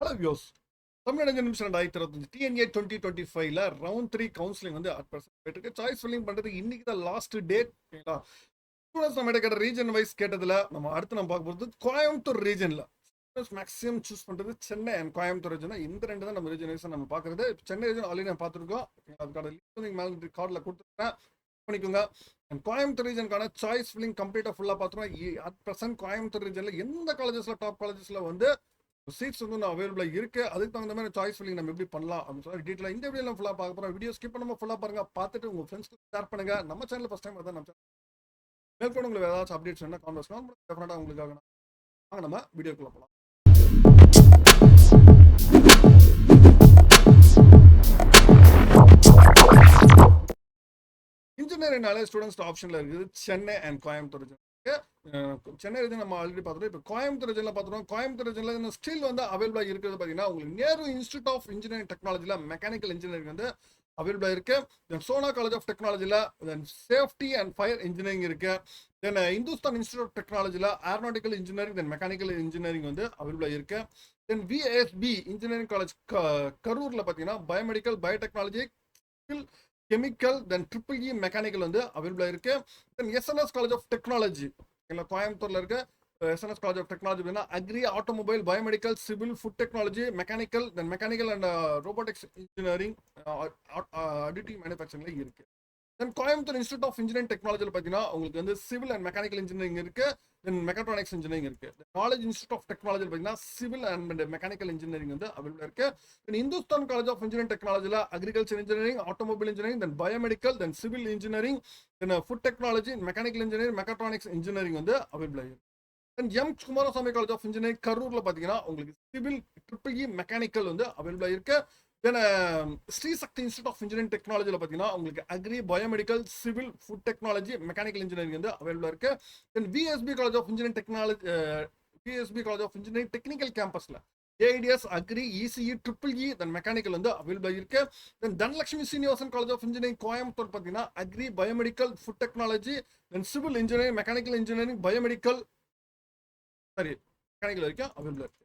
Hello Vios. Tamil Nadu நிமிஷம் 2025 DNA 2025ல round 3 counselling வந்து at percent போயிட்டு இருக்கு. சாய்ஸ் ஃபில்லிங் பண்றது இன்னைக்கு தான் லாஸ்ட் டேட். ஓகேங்களா? ஸ்டூடெண்ட்ஸ் நம்ம கேட்ட ரீஜன் வைஸ் கேட்டதுல நம்ம பார்க்க போகிறது கோயம்புத்தூர் ரீஜன்ல மேக்ஸிமம் சூஸ் பண்றது சென்னை அண்ட் கோயம்புத்தூர் ரீஜன். இந்த ரெண்டு தான் நம்ம ரீஜன் வைஸ் நம்ம பார்க்கறது. சென்னை ரீஜன் ஆல்ரெடி நான் பார்த்துருக்கோம். அதுக்கான லிங்க் வந்து மேலே கார்டில் கொடுத்துருக்கேன், பண்ணிக்கோங்க. அண்ட் கோயம்புத்தூர் ரீஜனுக்கான சாய்ஸ் ஃபில்லிங் கம்ப்ளீட்டாக ஃபுல்லாக பார்த்துருவோம். அட் ப்ரெசென்ட் கோயம்புத்தூர் ரீஜன்ல எந்த காலேஜஸ்ல டாப் காலேஜஸ்ல வந்து சீட்ஸ் வந்து நான் அவைலபிளாக இருக்கு, அதுக்கு தகுந்த மாதிரி சாய்ஸ் ஃபில்லிங் நம்ம எப்படி பண்ணலாம் அப்படின்னு சொல்லி டீட்டெயிலாக இந்த வீடியோவில் ஃபுல்லாக பார்க்க போகிறோம். வீடியோ ஸ்கிப் பண்ணாமல் ஃபுல்லாக பாருங்க, பார்த்துட்டு உங்கள் ஃப்ரெண்ட்ஸ்க்கு ஷேர் பண்ணுங்க. நம்ம சேனல் ஃபஸ்ட் டைம் தான் நம்ம மேற்கொண்டு உங்களுக்கு ஏதாச்சும் அப்டேட்ஸ் என்ன கான்வர்ஸ் டெஃபினட்டாக உங்களுக்காக வாங்க நம்ம வீடியோக்குள்ள போகலாம். இன்ஜினியரிங்னாலே ஸ்டூடெண்ட்ஸ் ஆப்ஷனில் இருக்குது சென்னை அண்ட் கோயம்புத்தூர். சென்னை ரீஜன் நம்ம ஆல்ரெடி பார்த்துட்டோம். இப்போ கோயம்புத்தூர் ரீஜனில் பார்த்துட்டோம். கோயம்புத்தூர் ரீஜனில் ஸ்டில் வந்து அவைலபிளாக இருக்கிறது பார்த்தீங்கன்னா உங்களுக்கு நேரு இன்ஸ்டியூட் ஆஃப் இன்ஜினியரிங் டெக்னாலஜியில் மெக்கானிக்கல் இன்ஜினியரிங் வந்து அவைலபிளாக இருக்கு. தென் சோனா காலேஜ் ஆஃப் டெக்னாலஜியில் then safety and fire engineering இருக்கு. தென் இந்துஸ்தான் இன்ஸ்டியூட் ஆஃப் டெக்னாலஜியில் aeronautical engineering then mechanical engineering வந்து அவைலபிளாக இருக்கு. தென் விஎஸ்பி இன்ஜினியரிங் காலேஜ் கரூரில் பார்த்தீங்கன்னா biomedical biotechnology chemical then triple E mechanical வந்து அவைலபிளாக இருக்கு. Then SNS college of technology கோயம்புத்தூர்ல இருக்க SNS college of technology agri automobile biomedical civil food technology mechanical then mechanical and robotics engineering additive மேனுஃபேக்சரிங்ல இருக்கு. Then Coimbatore institute of engineering டெக்னாலஜியில் பார்த்தீங்கன்னா உங்களுக்கு வந்து சிவில் அண்ட் மெக்கானிக்கல் இன்ஜினியரிங் இருக்கு. தென் மெக்காட்ரானிக்ஸ் இன்ஜினியரிங் இருக்கு. நாலேஜ் இன்ஸ்டியூட் ஆஃப் டெக்னாலஜி பார்த்தீங்கன்னா civil and mechanical engineering வந்து அவைலபிளாக இருக்கு. Then Hindustan college of engineering டெக்னாலஜியில் agriculture engineering automobile engineering then biomedical then civil engineering then food technology mechanical engineering mechatronics engineering வந்து அவைலபிளாக இருக்கு. Then M Kumarasamy college of engineering கரூர்ல பார்த்தீங்கன்னா உங்களுக்கு சிவில் ட்ரிபிள் இ மெக்கானிக்கல் வந்து அவைலபிளாக இருக்கு. Then Sri Sakthi institute of engineering டெக்னாலஜியில் பார்த்தீங்கன்னா உங்களுக்கு agri biomedical civil food technology mechanical engineering வந்து அவைலபிளாக இருக்கு. Then VSB college of engineering technology VSB college of engineering technical கேம்பஸ்ல AIDS agri ECE triple E then mechanical வந்து அவைலபிளாக இருக்கு. Then Dhanalakshmi Srinivasan college of engineering Coimbatore பார்த்தீங்கன்னா agri biomedical food technology then civil engineering mechanical engineering biomedical mechanical வரைக்கும் அவைலபிளாக இருக்கு.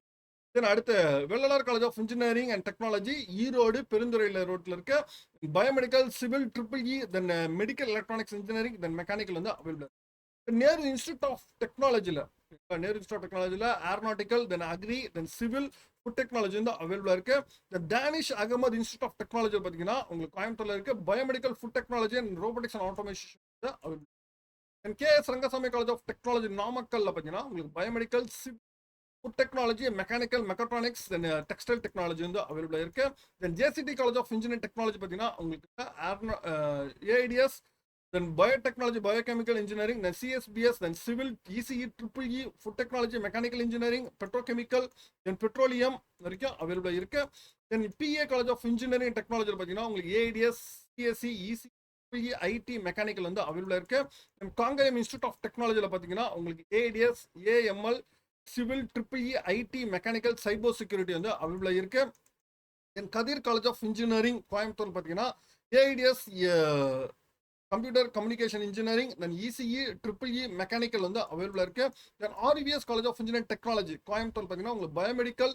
Then அடுத்து Vellalar college of engineering and technology Erode பெருந்துறையில் ரோட்டில் இருக்க biomedical civil triple E then medical electronics engineering then mechanical வந்து available. Nehru institute of டெக்னாலஜியில் நேரு இன்ஸ்டியூட் ஆஃப் டெக்னாலஜியில் aeronautical then agri then civil food technology வந்து அவைலபிளாக இருக்கு. இந்த Danish Ahmed institute of technology பார்த்தீங்கன்னா உங்களுக்கு கோயம்புத்தூர்ல இருக்கு biomedical food technology and robotics and automation வந்து available. Then KS Rangasamy college of technology நாமக்கல்ல பார்த்தீங்கன்னா உங்களுக்கு biomedical food technology mechanical mechatronics then textile technology வந்து அவைலபிளாக இருக்கு. Then JCT college of engineering technology பார்த்தீங்கன்னா உங்களுக்கு AIDS then biotechnology biochemical engineering then CSBS then civil ECE triple E food technology mechanical engineering petrochemical then petroleum வரைக்கும் அவைலபிளாக இருக்கு. Then PA college of engineering டெக்னாலஜியில் பார்த்தீங்கன்னா உங்களுக்கு AIDS CSC EC IT mechanical வந்து அவைலபிளாக இருக்கு. தென் காங்கயம் இன்ஸ்டியூட் ஆஃப் டெக்னாலஜியில் பார்த்தீங்கன்னா உங்களுக்கு ADS AML civil triple E IT mechanical cyber security வந்து அவைலபிளாக இருக்கு. Then Kathir college of engineering Coimbatore பார்த்தீங்கன்னா AIDS computer communication engineering then ECE triple E mechanical வந்து அவைலபிளாக இருக்கு. Then RVS college of engineering technology Coimbatore பார்த்தீங்கன்னா உங்களுக்கு biomedical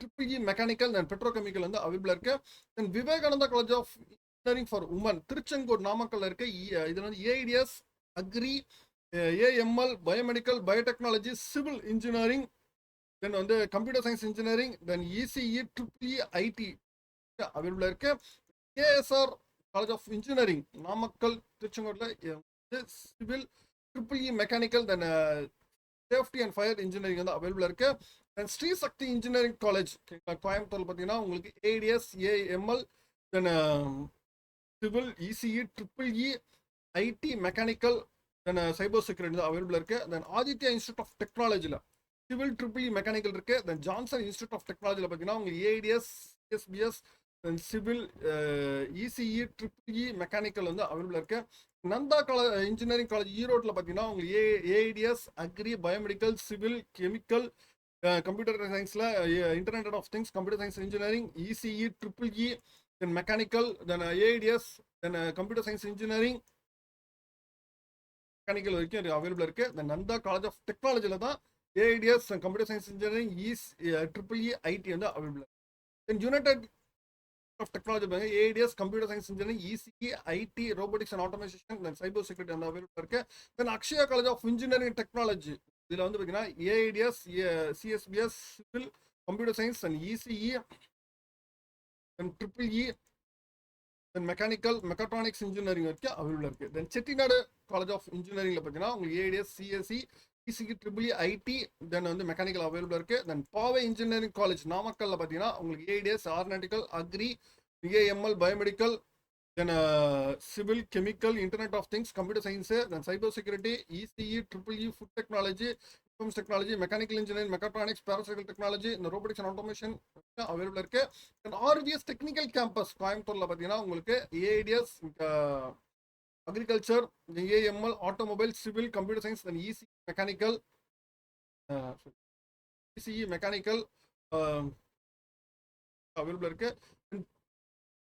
triple E mechanical then petrochemical வந்து அவைலபிளாக இருக்கு. Then Vivekananda college of engineering for women Tiruchengode நாமக்கல்ல இருக்கு. இது வந்து AIDS agri AML biomedical biotechnology civil engineering then வந்து computer science engineering then ECE triple E IT அவைலபிளாக இருக்கு. KSR college of engineering Namakkal திருச்செங்கோட்டில் civil triple E mechanical then safety and fire engineering வந்து அவைலபிளாக இருக்கு. Then Sri Sakthi engineering college Coimbatore பார்த்தீங்கன்னா உங்களுக்கு ADS AML then civil ECE triple E IT mechanical then cyber security அவைலபிளாக இருக்கு. தென் ஆதித்யா இன்ஸ்டியூட் ஆஃப் டெக்னாலஜியில் civil triple E mechanical இருக்கு. Then Johnson institute of டெக்னாலஜியில் பார்த்தீங்கன்னா உங்களுக்கு ADS CSBS then civil ECE triple E mechanical வந்து அவைலபிளாக இருக்கு. நந்தா இன்ஜினியரிங் காலேஜ் ஈரோட்டில் பார்த்தீங்கன்னா உங்களுக்கு AIDS agri biomedical civil chemical computer சயின்ஸில் internet of things computer science engineering ECE triple E then mechanical then AIDS then computer science engineering mechanical வரைக்கும் available இருக்கு. இந்த நந்தா காலேஜ் ஆஃப் டெக்னாலஜியில் தான் AIDS computer science engineering triple E IT வந்து available. Then united of technology பாருங்க, AIDS computer science engineering ECE IT robotics and automation then cyber security வந்து available இருக்கு. Then Akshaya college of engineering technology, இதில் வந்து பார்த்தீங்கன்னா AIDS CSBS civil computer science and ECE then triple E then mechanical mechatronics engineering வரைக்கும் available இருக்குது. Then Chettinad college of இன்ஜினியரிங்கில் பார்த்தீங்கன்னா உங்களுக்கு ஏடிஎஸ் சிஎஸ்சி இசிக்கு ட்ரிபிள் ஐடி தென் வந்து மெக்கானிக்கல் அவைலபிள் இருக்குது. தென் பாவை இன்ஜினியரிங் காலேஜ் நாமக்கல்ல பார்த்தீங்கன்னா உங்களுக்கு ADS aeronautical agri AML biomedical then civil chemical internet of things computer science then cyber security ECE triple E food technology technology mechanical engineering mechatronics பேராசைக்கிள் technology இந்த robotics and automation available இருக்கு. RVS technical campus கோயம்புத்தூர்ல பார்த்தீங்கன்னா உங்களுக்கு AIDS agriculture AML automobile civil computer science then ECE mechanical available இருக்கு.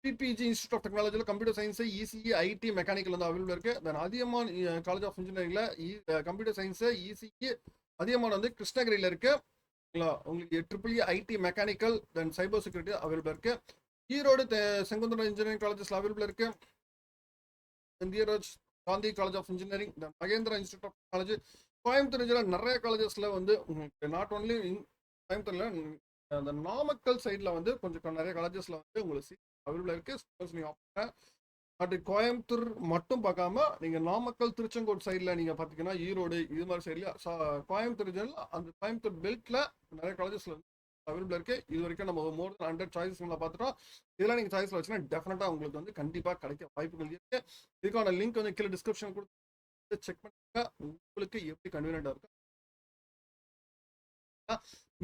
PPG institute of டெக்னாலஜியில் computer science ECE IT mechanical வந்து available இருக்கு. தென் அதியமான் காலேஜ் ஆஃப் இன்ஜினியரிங்ல கம்ப்யூட்டர் சயின்ஸ் இசிஇ அதியமான் வந்து கிருஷ்ணகிரியில் இருக்கு. உங்களுக்கு triple IT mechanical then cyber security available இருக்கு. ஈரோடு செங்குந்தரம் இன்ஜினியரிங் காலேஜஸ்ல அவைலபிள் இருக்கு. Dheeraj Gandhi college of engineering then Mahendra institute of technology Coimbatore நிறைய காலேஜஸ்ல வந்து உங்களுக்கு நாட் ஓன்லி கோயம்புத்தூர்ல அந்த நாமக்கல் சைட்ல வந்து கொஞ்சம் நிறைய காலேஜஸ்ல வந்து உங்களுக்கு அவைலபிள் இருக்கு. பட் கோயம்புத்தூர் மட்டும் பார்க்காம நீங்க நாமக்கல் திருச்செங்கோடு சைட்ல நீங்க பாத்தீங்கன்னா ஈரோடு இது மாதிரி சைட்ல கோயம்புத்தூர் அந்த கோயம்புத்தூர் பெல்ட்ல நிறைய காலேஜஸ்ல அவைலபிள் இருக்கு. இது வரைக்கும் நம்ம மோர் தென் 100 சாய்ஸஸ் பார்த்துட்டோம். இதெல்லாம் நீங்க சாய்ஸ்ல வச்சுன்னா டெஃபினட்டா உங்களுக்கு வந்து கண்டிப்பா கிடைக்க வாய்ப்புகள் இருக்கு. இதுக்கான லிங்க் வந்து கீழே டிஸ்கிரிப்ஷன் கொடுத்து செக் பண்ணுங்க, உங்களுக்கு எப்படி கன்வீனியன்டா இருக்கு.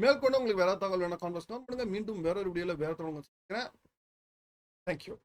மேற்கொண்டு உங்களுக்கு வேற தகவல் வேணா கான்வர்ஸ் பண்ணுங்க. மீண்டும் வேற ஒரு வீடியோல வேற தகவல் சந்திக்கிறேன். தேங்க்யூ.